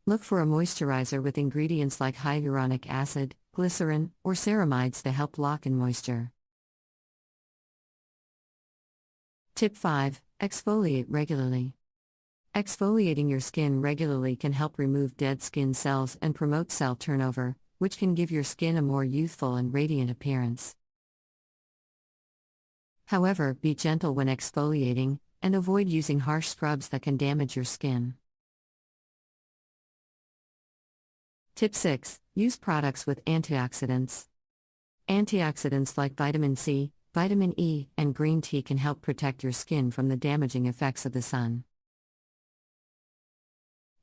Look for a moisturizer with ingredients like hyaluronic acid, glycerin, or ceramides to help lock in moisture. Tip 5. Exfoliate regularly. Exfoliating your skin regularly can help remove dead skin cells and promote cell turnover, which can give your skin a more youthful and radiant appearance. However, be gentle when exfoliating, and avoid using harsh scrubs that can damage your skin. Tip 6. Use products with antioxidants. Antioxidants like vitamin C, vitamin E, and green tea can help protect your skin from the damaging effects of the sun.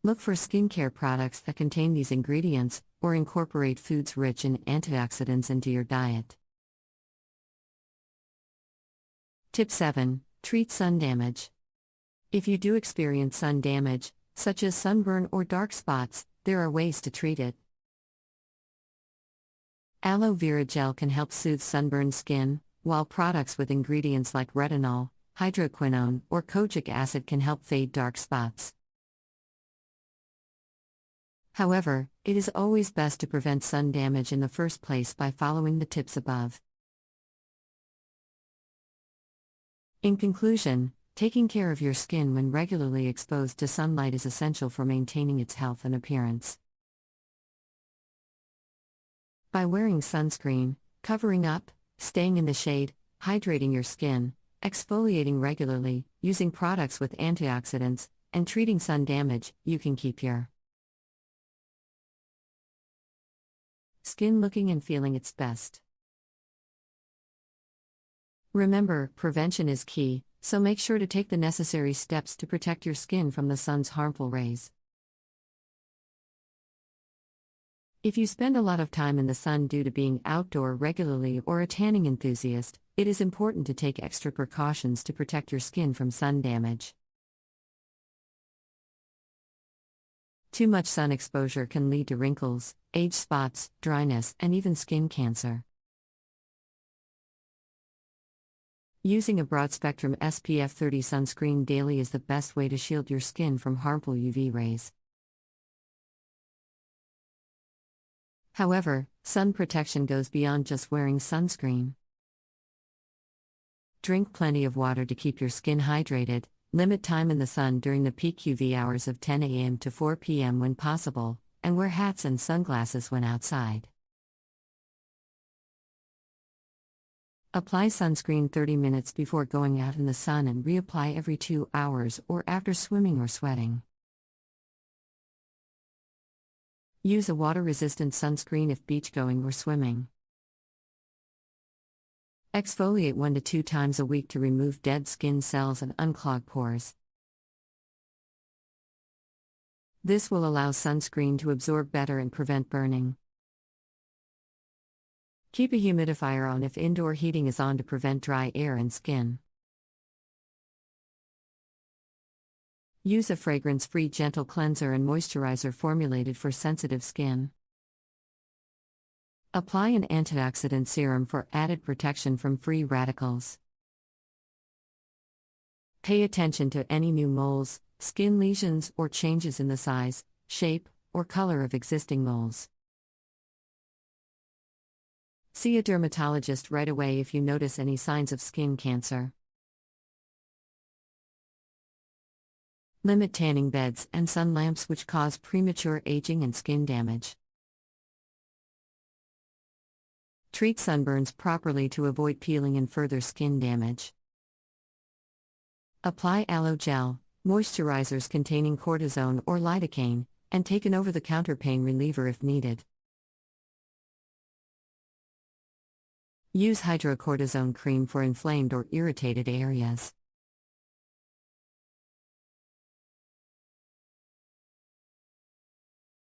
Look for skincare products that contain these ingredients, or incorporate foods rich in antioxidants into your diet. Tip 7. Treat sun damage. If you do experience sun damage, such as sunburn or dark spots, there are ways to treat it. Aloe vera gel can help soothe sunburned skin, while products with ingredients like retinol, hydroquinone, or kojic acid can help fade dark spots. However, it is always best to prevent sun damage in the first place by following the tips above. In conclusion, taking care of your skin when regularly exposed to sunlight is essential for maintaining its health and appearance. By wearing sunscreen, covering up, staying in the shade, hydrating your skin, exfoliating regularly, using products with antioxidants, and treating sun damage, you can keep your skin looking and feeling its best. Remember, prevention is key, so make sure to take the necessary steps to protect your skin from the sun's harmful rays. If you spend a lot of time in the sun due to being outdoor regularly or a tanning enthusiast, it is important to take extra precautions to protect your skin from sun damage. Too much sun exposure can lead to wrinkles, age spots, dryness, and even skin cancer. Using a broad-spectrum SPF 30 sunscreen daily is the best way to shield your skin from harmful UV rays. However, sun protection goes beyond just wearing sunscreen. Drink plenty of water to keep your skin hydrated, limit time in the sun during the peak UV hours of 10 a.m. to 4 p.m. when possible, and wear hats and sunglasses when outside. Apply sunscreen 30 minutes before going out in the sun and reapply every 2 hours or after swimming or sweating. Use a water-resistant sunscreen if beachgoing or swimming. Exfoliate 1 to 2 times a week to remove dead skin cells and unclog pores. This will allow sunscreen to absorb better and prevent burning. Keep a humidifier on if indoor heating is on to prevent dry air and skin. Use a fragrance-free gentle cleanser and moisturizer formulated for sensitive skin. Apply an antioxidant serum for added protection from free radicals. Pay attention to any new moles, skin lesions, or changes in the size, shape, or color of existing moles. See a dermatologist right away if you notice any signs of skin cancer. Limit tanning beds and sun lamps which cause premature aging and skin damage. Treat sunburns properly to avoid peeling and further skin damage. Apply aloe gel, moisturizers containing cortisone or lidocaine, and take an over-the-counter pain reliever if needed. Use hydrocortisone cream for inflamed or irritated areas.